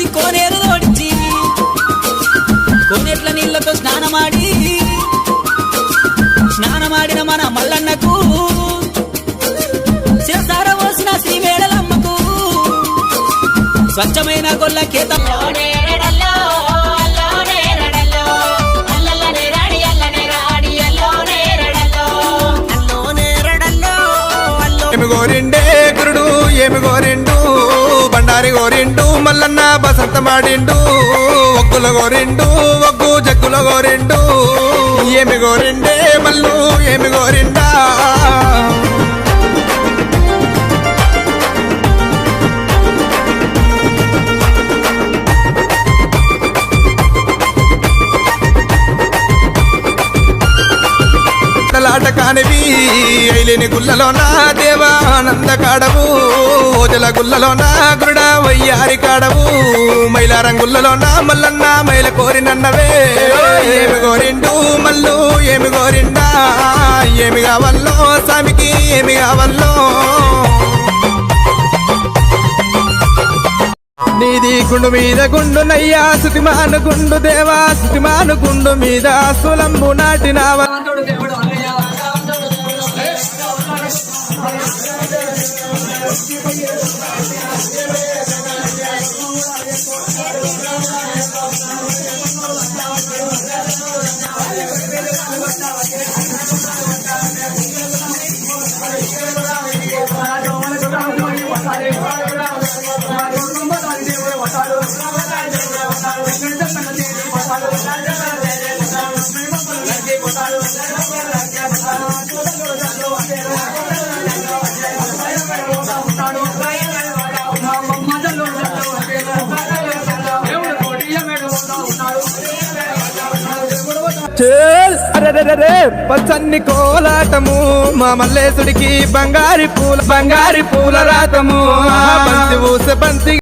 చూసి కోనేరు తోడిచి కోనేట్ల నీళ్లతో స్నానమాడిన మన మల్లన్నకు శిరసార పోసిన శ్రీ మేడలమ్మకు స్వచ్ఛమైన గొల్ల కేత ఏమి గోరిండే గురుడు ఏమి గోరిండు బండారి గోరిండు మల్లన్న బసంతమాడిండు ఒగ్గుల గోరిండు ఒగ్గు జగ్గుల గోరిండు ఏమి గోరిండే మల్లు ఏమి గోరిండా లాట కానివి ఐలేని గుల్లలోనా దేవానంద కాడవు ఓజల గుల్లలోనా గురుడ వయ్యారి కాడవు మైలారం గుల్లలోనా మల్లన్న మైల కోరినన్నవే ఏమి గోరిండు మల్లు ఏమి గోరిండా ఏమి కావల్లో స్వామికి ఏమి కావల్లో నీది గుండు మీద గుండు నయ్యా సుతిమాను గుండు దేవా సుతిమాను గుండు మీద సులంబు నాటినావా పచ్చన్ని కోలాటము మా మల్లేశుడికి బంగారి పూల రాతము బంతి ఊస బంతి